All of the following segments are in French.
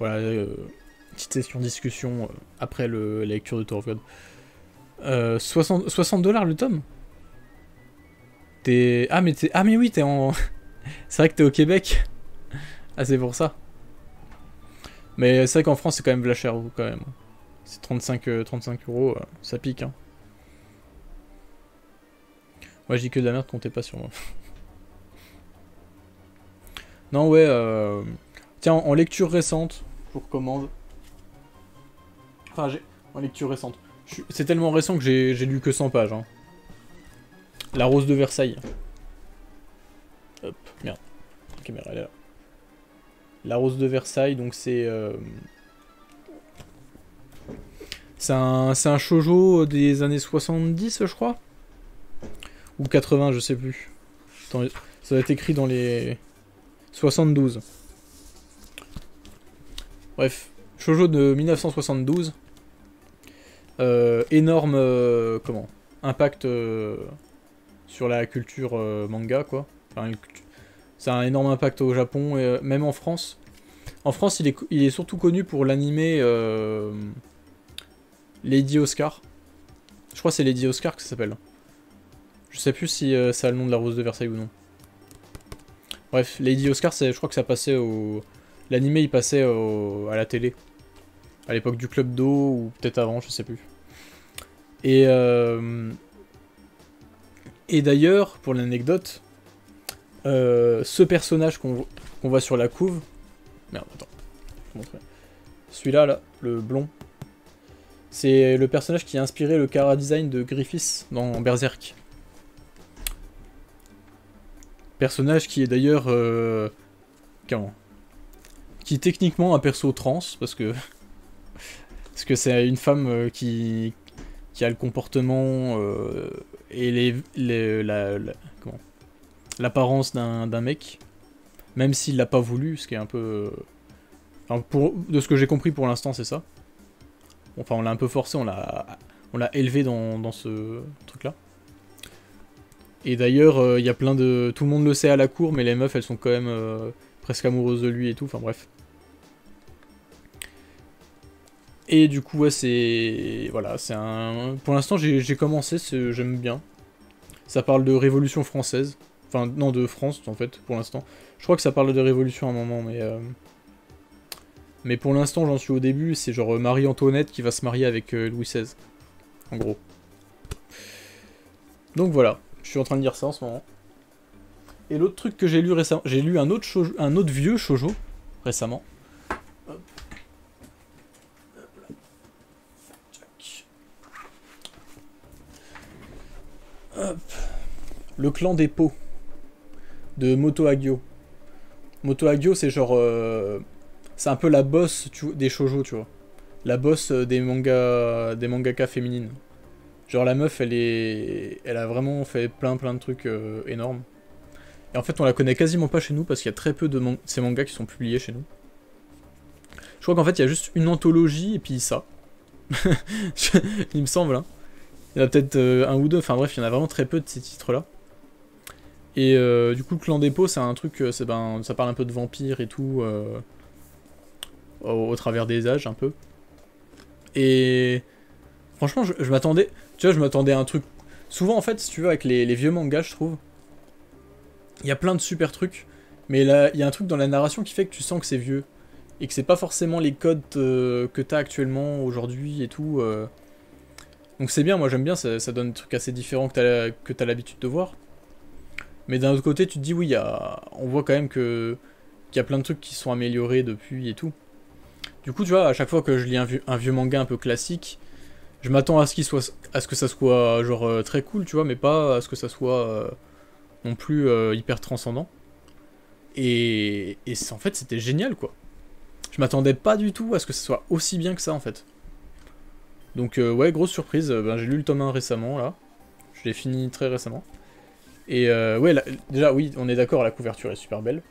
Voilà, petite session discussion après la lecture de Tower of God. 60 $ le tome. Ah mais oui, t'es en... C'est vrai que t'es au Québec. Ah, c'est pour ça. Mais c'est vrai qu'en France, c'est quand même v'là cher, quand même. C'est 35 €, ça pique, hein. Moi, je dis que de la merde, comptez pas sur moi. Non, ouais, tiens, en lecture récente, je vous recommande. Enfin, en lecture récente. C'est tellement récent que j'ai lu que 100 pages, hein. La Rose de Versailles. Hop, merde. La caméra, elle est là. La Rose de Versailles, donc c'est... C'est un shoujo des années 70, je crois. Ou 80, je sais plus. Attends, ça doit être écrit dans les... 72. Bref, shoujo de 1972. Énorme... comment impact sur la culture manga, quoi. Enfin, c'est un énorme impact au Japon, et même en France. En France, il est surtout connu pour l'animé Lady Oscar. Je crois que c'est Lady Oscar que ça s'appelle. Je sais plus si ça a le nom de la Rose de Versailles ou non. Bref, Lady Oscar, je crois que ça passait au... L'animé, il passait à la télé. À l'époque du Club d'eau, ou peut-être avant, je sais plus. Et d'ailleurs, pour l'anecdote, ce personnage qu'on voit sur la couve... Merde, attends. Je vais montrer. Celui-là, là, le blond. C'est le personnage qui a inspiré le chara design de Griffiths dans Berserk. Personnage qui est d'ailleurs... comment ? Qui est techniquement un perso trans, parce que... parce que c'est une femme qui a le comportement et comment, l'apparence d'un mec, même s'il l'a pas voulu, ce qui est un peu... Enfin, de ce que j'ai compris pour l'instant, c'est ça. Enfin, on l'a un peu forcé, on l'a élevé dans ce truc-là. Et d'ailleurs, il y a plein de... Tout le monde le sait à la cour, mais les meufs, elles sont quand même presque amoureuses de lui et tout, enfin bref. Et du coup, ouais, c'est... Voilà, c'est un... Pour l'instant, j'ai commencé, j'aime bien. Ça parle de Révolution française. Enfin, non, de France, en fait, pour l'instant. Je crois que ça parle de Révolution à un moment, mais... Mais pour l'instant, j'en suis au début, c'est genre Marie-Antoinette qui va se marier avec Louis XVI. En gros. Donc voilà, je suis en train de lire ça en ce moment. Et l'autre truc que j'ai lu récemment... J'ai lu un autre vieux shoujo, récemment. Hop. Le clan des pots de Moto Hagio. Moto Hagio, c'est genre... c'est un peu la boss des shoujo, tu vois. La boss des mangaka féminines. Genre la meuf, elle a vraiment fait plein de trucs énormes. Et en fait, on la connaît quasiment pas chez nous parce qu'il y a très peu de ces mangas qui sont publiés chez nous. Je crois qu'en fait, il y a juste une anthologie et puis ça. Il me semble, hein. Il y en a peut-être un ou deux, enfin bref, il y en a vraiment très peu de ces titres-là. Et du coup, le clan des pots, c'est un truc, ça parle un peu de vampires et tout, au travers des âges, un peu. Et franchement, je m'attendais, tu vois, je m'attendais à un truc... Souvent, en fait, si tu veux, avec les vieux mangas, je trouve, il y a plein de super trucs, mais là, il y a un truc dans la narration qui fait que tu sens que c'est vieux. Et que c'est pas forcément les codes que t'as actuellement, aujourd'hui et tout. Donc c'est bien, moi j'aime bien, ça donne des trucs assez différents que t'as l'habitude de voir. Mais d'un autre côté, tu te dis, oui, on voit quand même qu'il y a plein de trucs qui sont améliorés depuis et tout. Du coup, tu vois, à chaque fois que je lis un vieux manga un peu classique, je m'attends à ce que ça soit genre très cool, tu vois, mais pas à ce que ça soit non plus hyper transcendant. Et en fait, c'était génial, quoi. Je m'attendais pas du tout à ce que ça soit aussi bien que ça, en fait. Donc ouais, grosse surprise, j'ai lu le tome 1 récemment, là. Je l'ai fini très récemment. Et ouais, déjà, oui, on est d'accord, la couverture est super belle.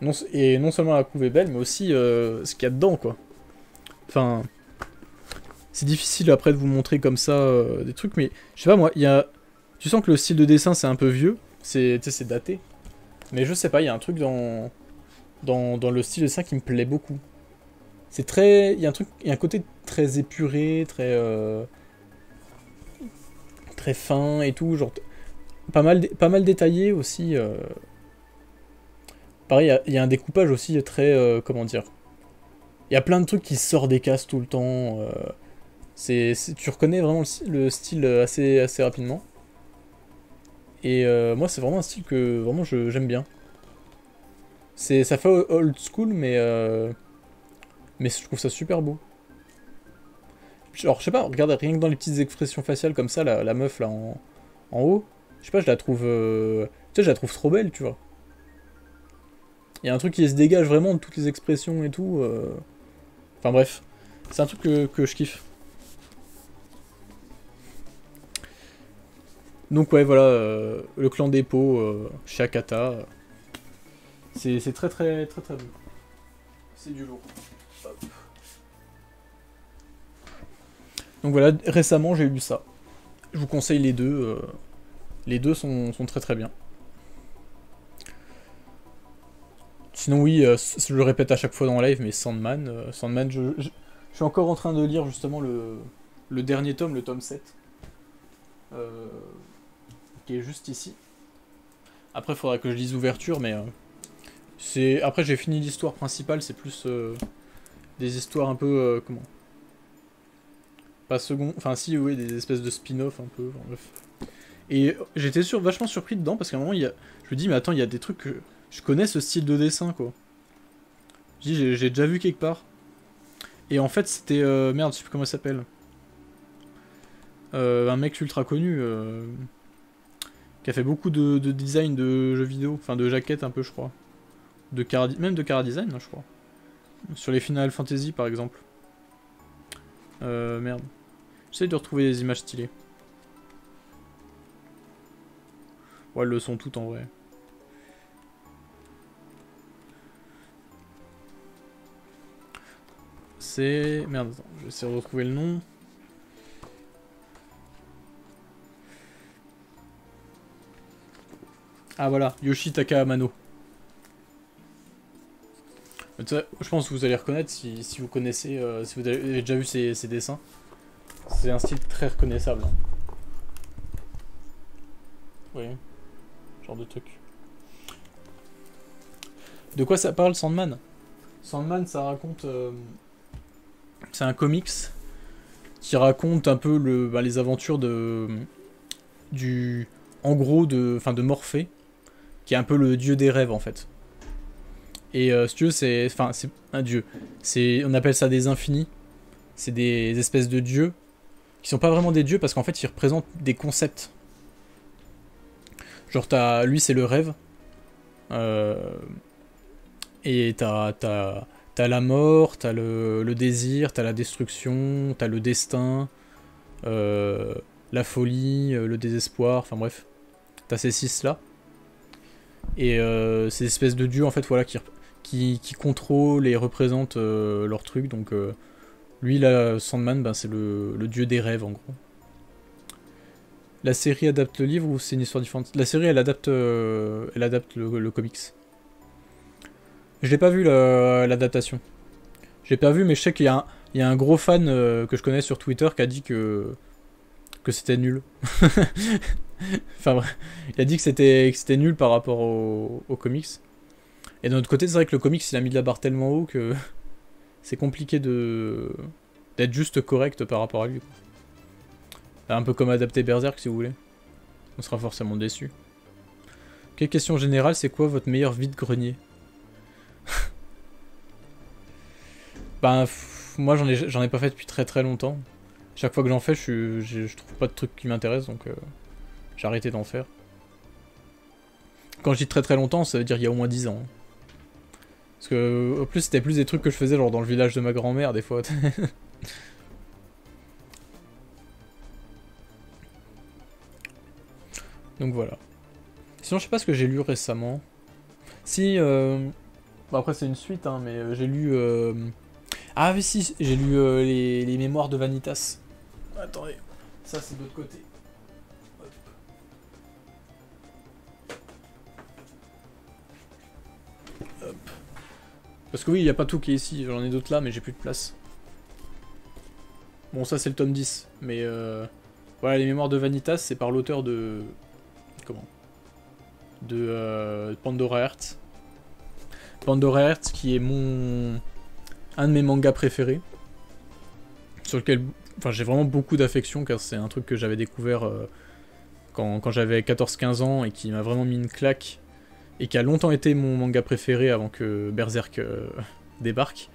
Non seulement la couve est belle, mais aussi ce qu'il y a dedans, quoi. Enfin... C'est difficile après de vous montrer comme ça des trucs, mais je sais pas, moi, il y a... Tu sens que le style de dessin, c'est un peu vieux. C'est daté. Mais je sais pas, il y a un truc dans dans le style de dessin qui me plaît beaucoup. C'est très... Il y a un côté très épuré, très fin et tout, genre pas mal détaillé aussi. Pareil, il y a un découpage aussi très... comment dire? Il y a plein de trucs qui sortent des cases tout le temps. Tu reconnais vraiment le style assez rapidement. Et moi, c'est vraiment un style que vraiment j'aime bien. Ça fait old school, mais je trouve ça super beau. Genre, je sais pas, regarde rien que dans les petites expressions faciales comme ça, la meuf là en haut, je sais pas, je la trouve. Tu sais, je la trouve trop belle, tu vois. Il y a un truc qui se dégage vraiment de toutes les expressions et tout. Enfin bref, c'est un truc que je kiffe. Donc ouais, voilà, le clan des pots chez Akata. C'est très beau. C'est du lourd. Hop. Donc voilà, récemment j'ai lu ça. Je vous conseille les deux. Les deux sont très bien. Sinon oui, je le répète à chaque fois dans le live, mais Sandman, je suis encore en train de lire justement le dernier tome, le tome 7. Qui est juste ici. Après il faudra que je lise Ouverture, mais après j'ai fini l'histoire principale, c'est plus des histoires un peu... comment? Pas second... Enfin si, oui, des espèces de spin-off un peu, bref. Et j'étais vachement surpris dedans, parce qu'à un moment, je me dis, mais attends, il y a des trucs que... Je connais ce style de dessin, quoi. Je dis, j'ai déjà vu quelque part. Et en fait, c'était... merde, je sais plus comment il s'appelle. Un mec ultra connu, qui a fait beaucoup de design de jeux vidéo, enfin de jaquettes un peu, je crois. Même de Cara Design, hein, je crois. Sur les Final Fantasy, par exemple. Merde. J'essaie de retrouver des images stylées. Ouais, elles le sont toutes en vrai. C'est... Merde, attends, je vais essayer de retrouver le nom. Ah voilà, Yoshitaka Amano. Je pense que vous allez reconnaître si vous connaissez, si vous avez déjà vu ses dessins. C'est un style très reconnaissable. Hein. Oui, genre de truc. De quoi ça parle, Sandman? Sandman, ça raconte... c'est un comics qui raconte un peu les aventures en gros, de Morphée, qui est un peu le dieu des rêves, en fait. Et si tu veux, c'est un dieu. On appelle ça des infinis. C'est des espèces de dieux qui sont pas vraiment des dieux parce qu'en fait, ils représentent des concepts. Genre, lui, c'est le rêve. Et t'as la mort, t'as le désir, t'as la destruction, t'as le destin, la folie, le désespoir, enfin bref. T'as ces 6-là. Et ces espèces de dieux, en fait, voilà, qui contrôlent et représentent leurs trucs. Donc, lui, là, Sandman, ben, c'est le dieu des rêves, en gros. La série adapte le livre ou c'est une histoire différente? La série, elle adapte le comics. Je l'ai pas vu, l'adaptation. Je l'ai pas vu, mais je sais qu'il y a un gros fan que je connais sur Twitter qui a dit que c'était nul. Enfin bref, il a dit que c'était nul par rapport au comics. Et d'un autre côté, c'est vrai que le comics, il a mis de la barre tellement haut que c'est compliqué d'être juste correct par rapport à lui. Un peu comme adapter Berserk, si vous voulez. On sera forcément déçu. Ok, question générale, c'est quoi votre meilleur vide-grenier? Ben, moi j'en ai pas fait depuis très longtemps. Chaque fois que j'en fais, je trouve pas de trucs qui m'intéressent, donc j'ai arrêté d'en faire. Quand je dis très longtemps, ça veut dire il y a au moins 10 ans. Parce que, au plus, c'était plus des trucs que je faisais genre dans le village de ma grand-mère, des fois. Donc voilà. Sinon, je sais pas ce que j'ai lu récemment. Si, bon, après c'est une suite, hein, mais j'ai lu... Ah oui, si, j'ai lu les mémoires de Vanitas. Attendez, ça c'est de l'autre côté. Hop. Hop. Parce que oui, il n'y a pas tout qui est ici, j'en ai d'autres là, mais j'ai plus de place. Bon, ça c'est le tome 10, mais voilà, les mémoires de Vanitas, c'est par l'auteur de... Comment? De Pandora Hearts. Pandora Hearts qui est un de mes mangas préférés. Sur lequel enfin, j'ai vraiment beaucoup d'affection, car c'est un truc que j'avais découvert quand j'avais 14-15 ans et qui m'a vraiment mis une claque. Et qui a longtemps été mon manga préféré avant que Berserk débarque.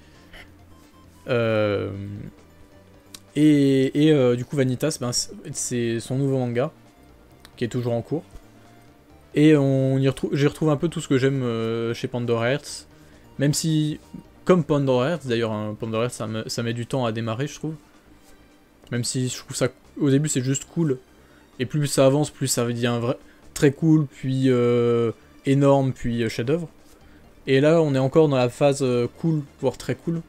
Du coup Vanitas, ben, c'est son nouveau manga, qui est toujours en cours. Et j'y retrouve un peu tout ce que j'aime chez Pandora Hearts. Même si, comme Pandora Hearts, d'ailleurs, hein, Pandora Hearts ça met du temps à démarrer, je trouve. Même si je trouve ça, au début c'est juste cool. Et plus ça avance, plus ça devient très cool, puis énorme, puis chef-d'œuvre. Et là on est encore dans la phase cool, voire très cool.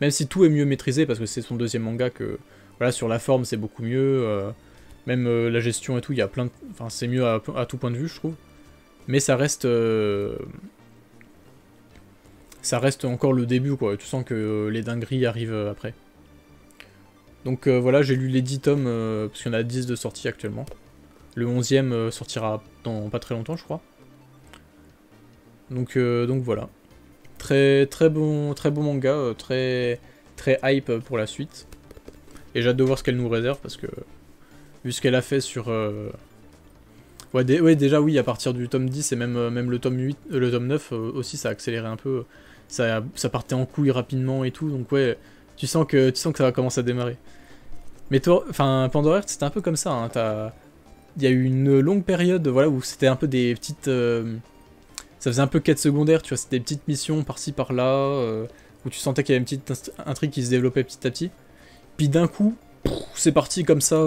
Même si tout est mieux maîtrisé, parce que c'est son deuxième manga que... Voilà, sur la forme c'est beaucoup mieux. Même la gestion et tout, il y a plein de... Enfin, c'est mieux à tout point de vue, je trouve. Mais ça reste... Ça reste encore le début, quoi. Tu sens que les dingueries arrivent après. Donc voilà, j'ai lu les 10 tomes, parce qu'il y en a 10 de sortie actuellement. Le 11e sortira dans pas très longtemps, je crois. Donc voilà. Très bon manga, très hype pour la suite. Et j'ai hâte de voir ce qu'elle nous réserve, parce que... Vu ce qu'elle a fait sur... Ouais, déjà oui, à partir du tome 10 et même le tome 8, le tome 9 aussi, ça a accéléré un peu. Ça partait en couille rapidement et tout, donc ouais, tu sens que ça va commencer à démarrer. Mais toi, enfin, Pandora Hearts, c'était un peu comme ça, hein, il y a eu une longue période, voilà, où c'était un peu des petites... Ça faisait un peu quête secondaire, tu vois, c'était des petites missions par-ci par-là, où tu sentais qu'il y avait une petite intrigue qui se développait petit à petit. Puis d'un coup, c'est parti comme ça,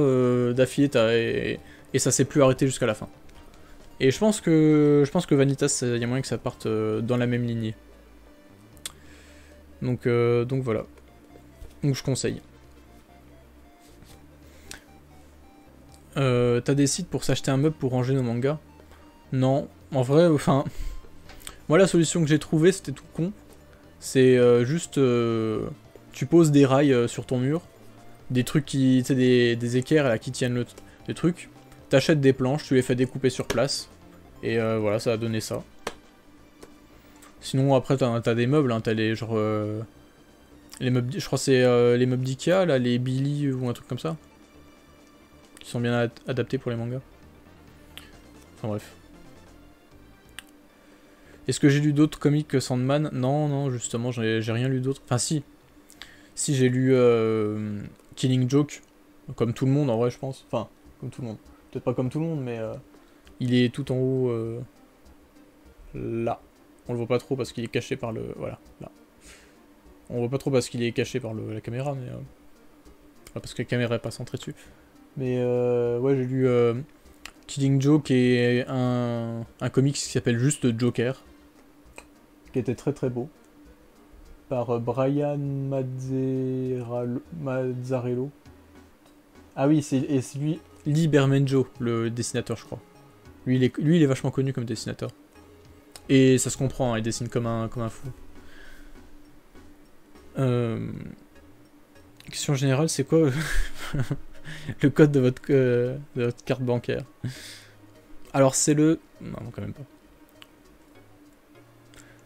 d'affilée, et ça s'est plus arrêté jusqu'à la fin. Et je pense que Vanitas, il y a moyen que ça parte dans la même lignée. Donc voilà. Donc je conseille. T'as des sites pour s'acheter un meuble pour ranger nos mangas? Non, en vrai, enfin... Moi la solution que j'ai trouvée, c'était tout con. C'est juste... tu poses des rails sur ton mur. Des trucs qui... Tu sais, des équerres là, qui tiennent le truc. T'achètes des planches, tu les fais découper sur place. Et voilà, ça a donné ça. Sinon après t'as des meubles, hein, t'as les genre... les meubles, je crois que c'est les meubles d'Ikea, là, les Billy ou un truc comme ça. Qui sont bien adaptés pour les mangas. Enfin bref. Est-ce que j'ai lu d'autres comics que Sandman? Non, justement, j'ai rien lu d'autre. Enfin si. Si, j'ai lu Killing Joke. Comme tout le monde en vrai, je pense. Enfin, comme tout le monde. Peut-être pas comme tout le monde, mais il est tout en haut là. On le voit pas trop parce qu'il est caché par le... Voilà, là. On le voit pas trop parce qu'il est caché par la caméra, mais... parce que la caméra est pas centrée dessus. Mais ouais, j'ai lu Killing Joke et un comics qui s'appelle juste Joker. Qui était très beau. Par Brian Mazzarello. Ah oui, c'est lui, Lee Bermejo, le dessinateur, je crois. Lui, il est vachement connu comme dessinateur. Et ça se comprend, hein, il dessine comme un fou. Question générale, c'est quoi le code de votre carte bancaire? Alors c'est le... Non, quand même pas.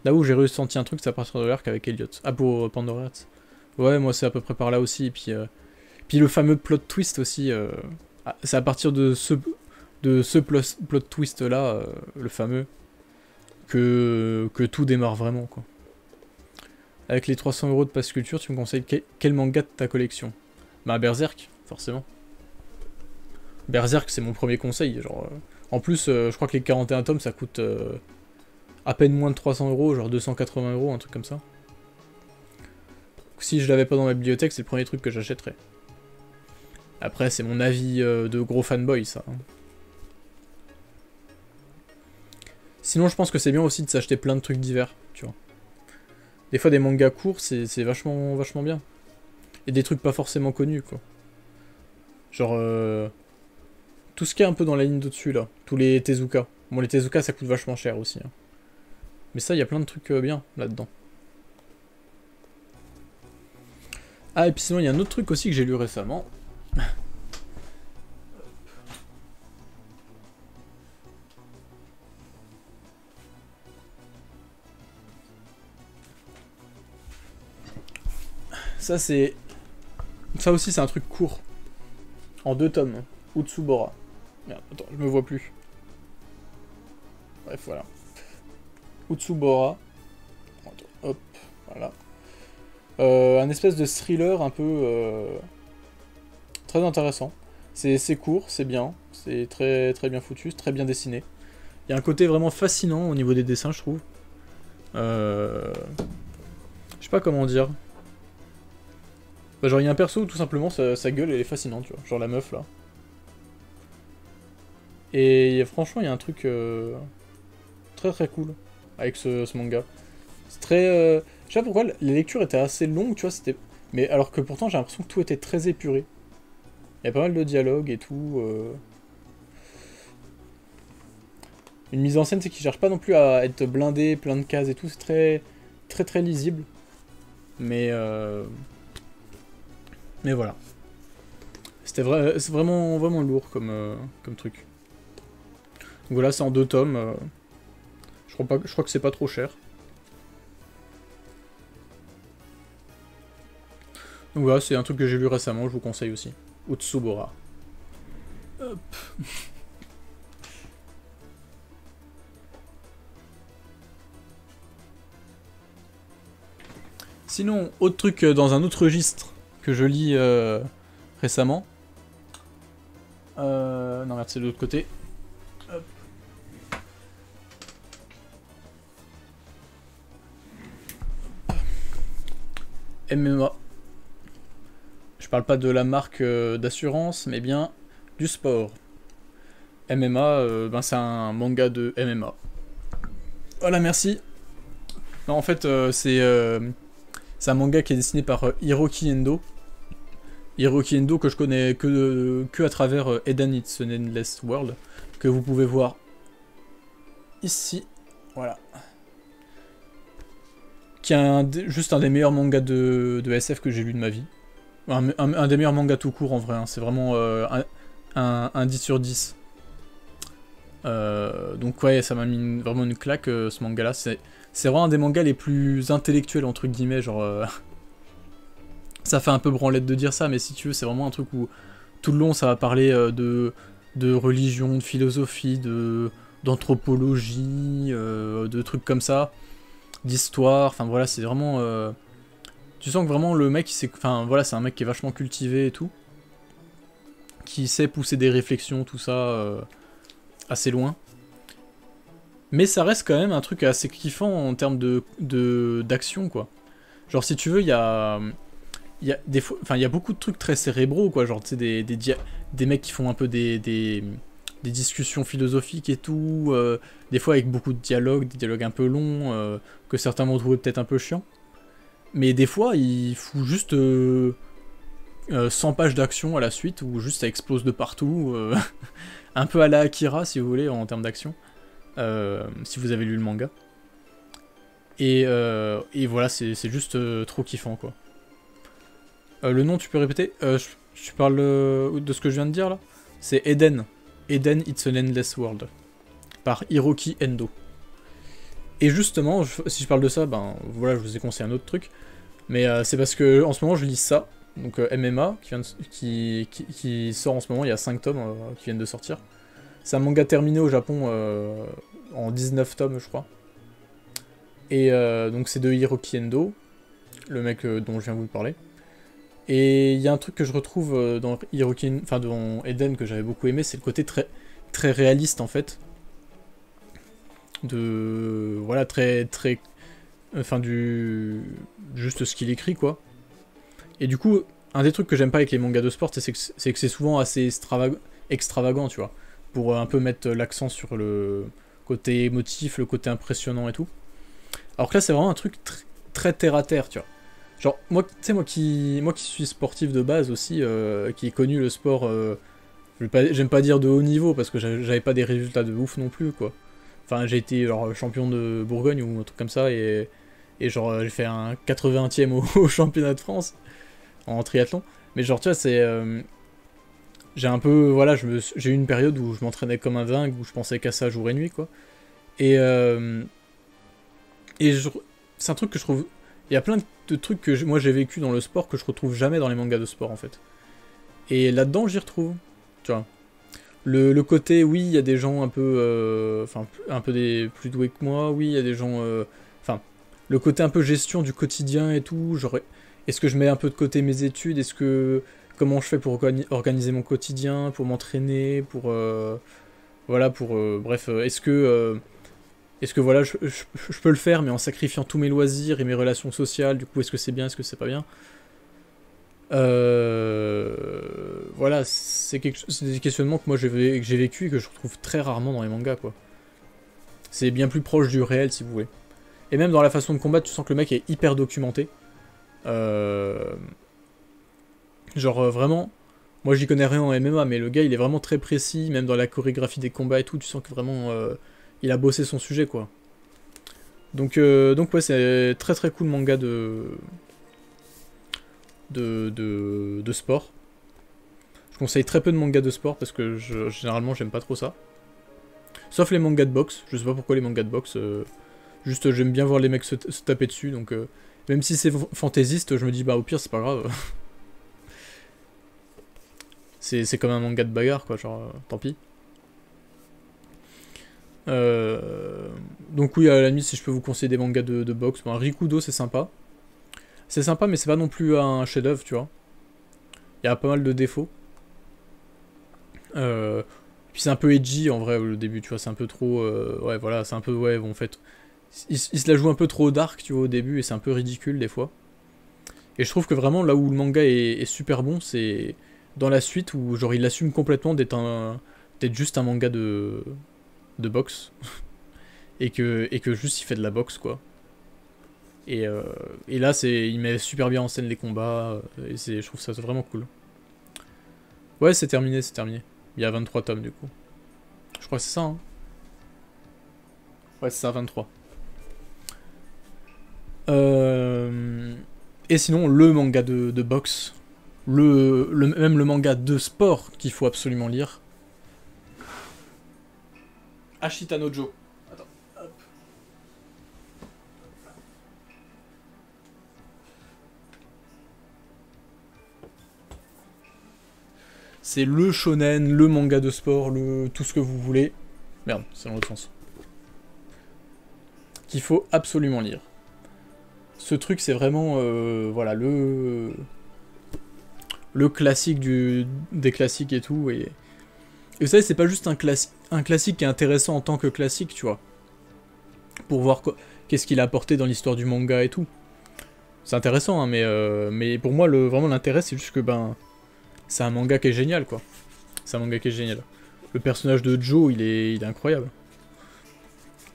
Là où j'ai ressenti un truc, c'est à partir de l'arc avec Elliot. Ah, pour Pandora Hearts. Ouais, moi c'est à peu près par là aussi. Et puis le fameux plot twist aussi. C'est à partir de ce plot twist là, le fameux, que tout démarre vraiment, quoi. Avec les 300 € de passe culture, tu me conseilles quel manga de ta collection? Bah Berserk, forcément. Berserk, c'est mon premier conseil. Genre, en plus, je crois que les 41 tomes, ça coûte à peine moins de 300 €, genre 280 €, un truc comme ça. Si je l'avais pas dans ma bibliothèque, c'est le premier truc que j'achèterais. Après, c'est mon avis de gros fanboy, ça. Hein. Sinon, je pense que c'est bien aussi de s'acheter plein de trucs divers, tu vois. Des fois, des mangas courts, c'est vachement bien. Et des trucs pas forcément connus, quoi. Genre... tout ce qui est un peu dans la ligne d'au-dessus, là. Tous les Tezuka. Bon, les Tezuka, ça coûte vachement cher aussi. Hein. Mais ça, il y a plein de trucs bien, là-dedans. Ah, et puis sinon, il y a un autre truc aussi que j'ai lu récemment. Ça, c'est... Ça aussi, c'est un truc court. En 2 tomes. Utsubora. Merde, attends, je me vois plus. Bref, voilà. Utsubora. Attends, hop, voilà. Un espèce de thriller un peu... très intéressant. C'est court, c'est bien. C'est très, très bien foutu, c'est très bien dessiné. Il y a un côté vraiment fascinant au niveau des dessins, je trouve. Je sais pas comment dire. Bah, genre, il y a un perso où tout simplement sa gueule elle est fascinante, tu vois. Genre la meuf là. Et franchement, il y a un truc très très cool avec ce manga. C'est très. Je sais pas pourquoi les lectures étaient assez longues, tu vois. C'était. Mais alors que pourtant, j'ai l'impression que tout était très épuré. Il y a pas mal de dialogues et tout. Une mise en scène, c'est qu'ils cherchent pas non plus à être blindé, plein de cases et tout. C'est très très très lisible. Mais voilà. C'est vraiment, vraiment lourd comme truc. Donc voilà, c'est en 2 tomes. Je crois que c'est pas trop cher. Donc voilà, c'est un truc que j'ai lu récemment, je vous conseille aussi. Utsubora. Hop. Sinon, autre truc dans un autre registre que je lis récemment. Non merde, c'est de l'autre côté. Hop. MMA. Je parle pas de la marque d'assurance, mais bien du sport. MMA, ben c'est un manga de MMA. Voilà, merci. Non, en fait, c'est un manga qui est dessiné par Hiroki Endo. Hiroki Endo que je connais que à travers Eden It's an Endless World, que vous pouvez voir ici. Voilà. Qui est juste un des meilleurs mangas de SF que j'ai lu de ma vie. Un des meilleurs mangas tout court en vrai, hein. C'est vraiment un 10 sur 10. Donc ouais, ça m'a mis vraiment une claque ce manga là. C'est vraiment un des mangas les plus intellectuels entre guillemets, genre... ça fait un peu branlette de dire ça, mais si tu veux, c'est vraiment un truc où tout le long ça va parler de religion, de philosophie, d'anthropologie, de trucs comme ça, d'histoire, enfin voilà, c'est vraiment... tu sens que vraiment le mec, enfin voilà, c'est un mec qui est vachement cultivé et tout, qui sait pousser des réflexions, tout ça, assez loin. Mais ça reste quand même un truc assez kiffant en termes d'action, quoi. Genre si tu veux, il y a des fois, enfin il y a beaucoup de trucs très cérébraux, quoi, genre tu sais des mecs qui font un peu des discussions philosophiques et tout, des fois avec beaucoup de dialogues, des dialogues un peu longs, que certains vont trouver peut-être un peu chiants. Mais des fois, il fout juste 100 pages d'action à la suite, où juste ça explose de partout, un peu à la Akira, si vous voulez, en termes d'action, si vous avez lu le manga. Et voilà, c'est juste trop kiffant, quoi. Le nom, tu peux répéter je parle de ce que je viens de dire, là. C'est Eden. Eden It's an Endless World. Par Hiroki Endo. Et justement, si je parle de ça, ben voilà, je vous ai conseillé un autre truc. Mais c'est parce que en ce moment, je lis ça. Donc MMA, qui sort en ce moment, il y a 5 tomes qui viennent de sortir. C'est un manga terminé au Japon en 19 tomes, je crois. Et donc c'est de Hiroki Endo, le mec dont je viens de vous parler. Et il y a un truc que je retrouve dans dans Eden que j'avais beaucoup aimé, c'est le côté très, très réaliste en fait. Voilà, très, très... Enfin, juste ce qu'il écrit, quoi. Et du coup, un des trucs que j'aime pas avec les mangas de sport, c'est que c'est souvent assez extravagant, tu vois. Pour un peu mettre l'accent sur le côté émotif, le côté impressionnant et tout. Alors que là, c'est vraiment un truc très terre à terre, tu vois. Genre, moi, tu sais, moi qui suis sportif de base aussi, qui ai connu le sport, j'aime pas dire de haut niveau, parce que j'avais pas des résultats de ouf non plus, quoi. Enfin, j'ai été genre, champion de Bourgogne ou un truc comme ça, et genre, j'ai fait un 80e au championnat de France. en triathlon. Mais genre, tu vois, c'est... j'ai un peu... Voilà, j'ai eu une période où je m'entraînais comme un dingue, où je pensais qu'à ça jour et nuit, quoi. Et... et c'est un truc que je trouve... Il y a plein de trucs que moi j'ai vécu dans le sport que je retrouve jamais dans les mangas de sport, en fait. Et là-dedans, j'y retrouve. Tu vois. Le côté, oui, il y a des gens un peu... Enfin, un peu des plus doués que moi, oui, il y a des gens... Enfin, le côté un peu gestion du quotidien et tout, genre... Est-ce que je mets un peu de côté mes études? Est-ce que... Comment je fais pour organiser mon quotidien, pour m'entraîner, pour... voilà, pour... bref, est-ce que voilà, je peux le faire, mais en sacrifiant tous mes loisirs et mes relations sociales, du coup, est-ce que c'est bien, est-ce que c'est pas bien? Voilà, c'est des questionnements que moi que j'ai vécu et que je retrouve très rarement dans les mangas, quoi. C'est bien plus proche du réel, si vous voulez. Et même dans la façon de combattre, tu sens que le mec est hyper documenté. Genre vraiment, moi j'y connais rien en MMA, mais le gars il est vraiment très précis, même dans la chorégraphie des combats et tout, tu sens que vraiment il a bossé son sujet, quoi. Donc ouais, c'est très très cool manga de sport. Je conseille très peu de mangas de sport parce que généralement j'aime pas trop ça. Sauf les mangas de boxe, je sais pas pourquoi les mangas de boxe, juste j'aime bien voir les mecs se taper dessus, donc même si c'est fantaisiste, je me dis bah au pire c'est pas grave. C'est comme un manga de bagarre, quoi, genre tant pis. Donc oui, à la limite, si je peux vous conseiller des mangas de boxe, bon, Rikudo c'est sympa. C'est sympa, mais c'est pas non plus un chef-d'œuvre, tu vois. Il y a pas mal de défauts. Puis c'est un peu edgy en vrai au début, tu vois, c'est un peu trop... ouais, voilà, c'est un peu... Ouais, bon, en fait... Il se la joue un peu trop dark, tu vois, au début, et c'est un peu ridicule des fois. Et je trouve que vraiment, là où le manga est super bon, c'est dans la suite où, genre, il assume complètement d'être juste un manga de boxe. et que juste il fait de la boxe, quoi. Et là, il met super bien en scène les combats, et je trouve ça vraiment cool. Ouais, c'est terminé, c'est terminé. Il y a 23 tomes, du coup. Je crois que c'est ça, hein. Ouais, c'est ça, 23. Et sinon, le manga de boxe, même le manga de sport qu'il faut absolument lire. Ashita no Joe. Attends, hop. C'est le shonen, le manga de sport, tout ce que vous voulez. Merde, c'est dans l'autre sens. Qu'il faut absolument lire. Ce truc, c'est vraiment voilà, le classique des classiques et tout. Et vous savez, c'est pas juste un classique qui est intéressant en tant que classique, tu vois. Pour voir qu'est-ce qu'il a apporté dans l'histoire du manga et tout. C'est intéressant, hein, mais pour moi, vraiment l'intérêt, c'est juste que c'est un manga qui est génial, quoi. C'est un manga qui est génial. Le personnage de Joe, il est incroyable.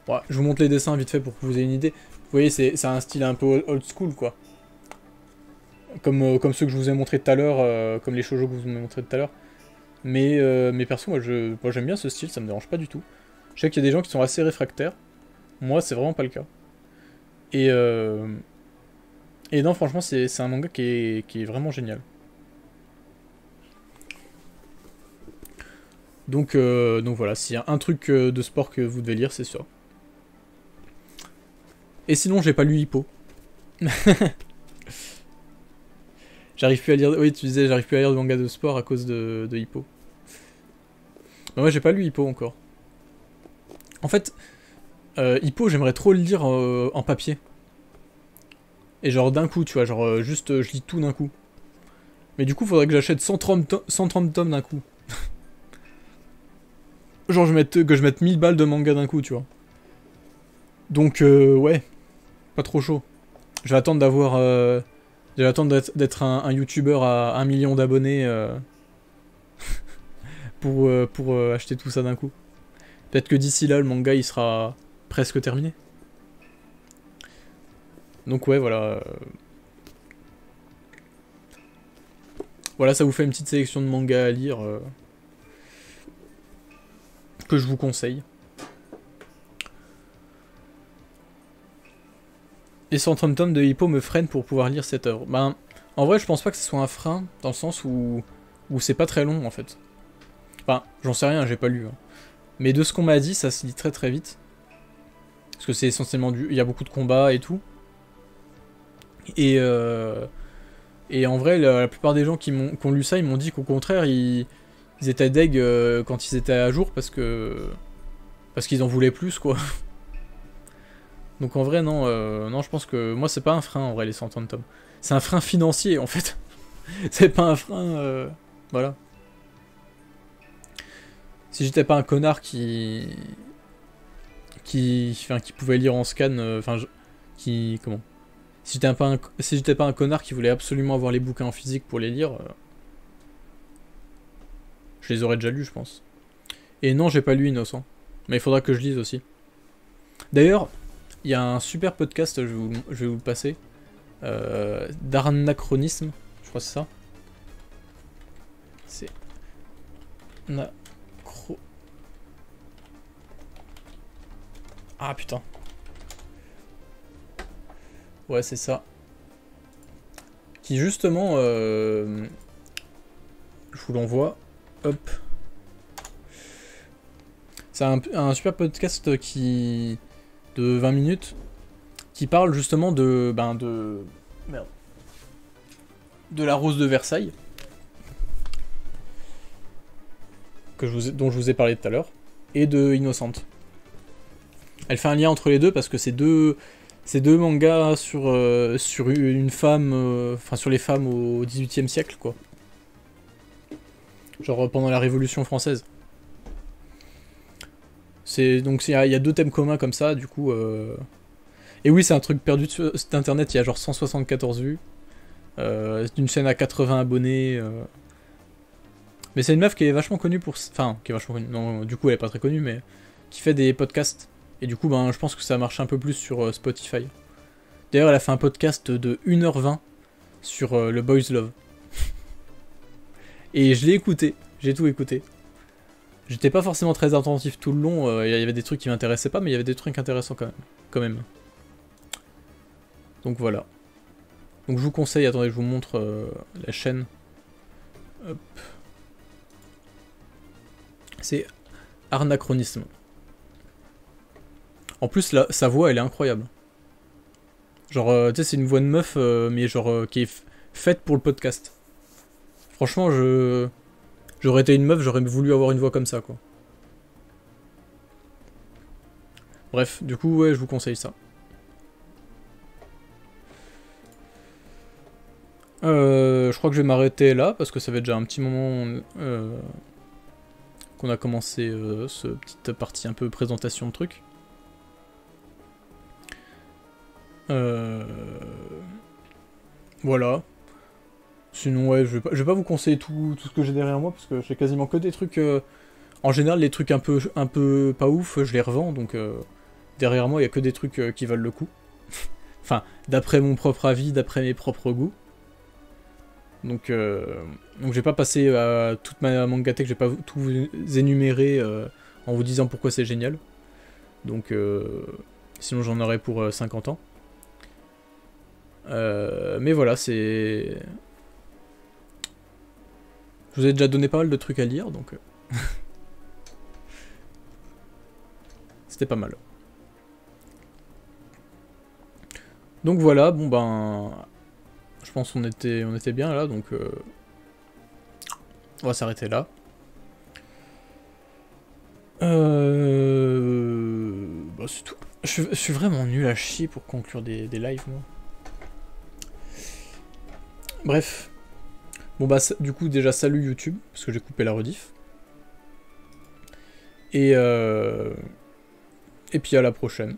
Ouais, je vous montre les dessins vite fait pour que vous ayez une idée. Vous voyez, c'est un style un peu old school, quoi. Comme ceux que je vous ai montré tout à l'heure, comme les shoujo que je vous ai montré tout à l'heure. Mais perso, moi j'aime bien ce style, ça me dérange pas du tout. Je sais qu'il y a des gens qui sont assez réfractaires. Moi, c'est vraiment pas le cas. Et non, franchement, c'est un manga qui est vraiment génial. Donc voilà, s'il y a un truc de sport que vous devez lire, c'est ça. Et sinon, j'ai pas lu Hippo. J'arrive plus à lire... Oui, tu disais, j'arrive plus à lire de manga de sport à cause de Hippo. Mais moi, j'ai pas lu Hippo encore. En fait, Hippo, j'aimerais trop le lire en papier. Et genre d'un coup, tu vois, genre juste je lis tout d'un coup. Mais du coup, faudrait que j'achète 130 tomes d'un coup. Genre que je mette 1000 balles de manga d'un coup, tu vois. Donc ouais, pas trop chaud. Je vais attendre d'avoir... je vais attendre d'être un youtubeur à 1 million d'abonnés pour acheter tout ça d'un coup. Peut-être que d'ici là, le manga, il sera presque terminé. Donc ouais, voilà. Voilà, ça vous fait une petite sélection de mangas à lire que je vous conseille. Et 130 tomes de Hippo me freinent pour pouvoir lire cette œuvre. Ben, En vrai, je pense pas que ce soit un frein, dans le sens où c'est pas très long, en fait. Enfin, j'en sais rien, j'ai pas lu. Hein. Mais de ce qu'on m'a dit, ça se lit très très vite. Parce que c'est essentiellement il y a beaucoup de combats et tout. Et, et en vrai, la plupart des gens qui ont lu ça, ils m'ont dit qu'au contraire, ils étaient deg quand ils étaient à jour parce qu'ils en voulaient plus, quoi. Donc en vrai, non, non, je pense que moi, c'est pas un frein, en vrai, les 130 tomes. C'est un frein financier, en fait. C'est pas un frein... voilà. Si j'étais pas un connard qui pouvait lire en scan, comment, si j'étais pas un connard qui voulait absolument avoir les bouquins en physique pour les lire, je les aurais déjà lus, je pense. Et non, j'ai pas lu Innocent, mais il faudra que je lise aussi. D'ailleurs, il y a un super podcast, je vais vous le passer, d'Arnachronisme, je crois que c'est ça. C'est Ah putain. Ouais, c'est ça. Qui justement, je vous l'envoie. Hop. C'est un super podcast de 20 minutes qui parle justement de merde, de la Rose de Versailles dont je vous ai parlé tout à l'heure et de Innocente. Elle fait un lien entre les deux parce que c'est deux mangas sur une femme, enfin sur les femmes au XVIIIe siècle, quoi. Genre pendant la Révolution française. Donc il y a deux thèmes communs comme ça, du coup. Et oui, c'est un truc perdu sur internet, il y a genre 174 vues. C'est une chaîne à 80 abonnés. Mais c'est une meuf qui est vachement connue pour... Enfin, qui est vachement connue. Non, du coup, elle est pas très connue, mais qui fait des podcasts. Et du coup, ben, je pense que ça marche un peu plus sur Spotify. D'ailleurs, elle a fait un podcast de 1h20 sur le Boys Love. Et je l'ai écouté, j'ai tout écouté. J'étais pas forcément très attentif tout le long, il y avait des trucs qui m'intéressaient pas, mais il y avait des trucs intéressants quand même. Donc voilà. Donc je vous conseille, attendez, je vous montre la chaîne. Hop. C'est Arnachronisme. En plus, sa voix, elle est incroyable. Genre, tu sais, c'est une voix de meuf, mais genre, qui est faite pour le podcast. Franchement, j'aurais été une meuf, j'aurais voulu avoir une voix comme ça, quoi. Bref, du coup, ouais, je vous conseille ça. Je crois que je vais m'arrêter là, parce que ça fait déjà un petit moment qu'on a commencé ce petite partie un peu présentation de trucs. Voilà. Sinon, ouais, je vais pas vous conseiller tout ce que j'ai derrière moi, parce que j'ai quasiment que des trucs... En général, les trucs un peu pas ouf, je les revends, donc derrière moi, il y a que des trucs qui valent le coup. Enfin, d'après mon propre avis, d'après mes propres goûts. Donc je vais pas passer à toute ma mangatech, je vais pas tout vous énumérer en vous disant pourquoi c'est génial. Donc sinon j'en aurais pour 50 ans. Mais voilà, c'est... Je vous ai déjà donné pas mal de trucs à lire, donc... C'était pas mal. Donc voilà, bon ben... Je pense qu'on était bien là, donc... On va s'arrêter là. Bah c'est tout. Je suis vraiment nul à chier pour conclure des lives, moi. Bref. Bon bah du coup déjà salut YouTube, parce que j'ai coupé la rediff. Et puis à la prochaine.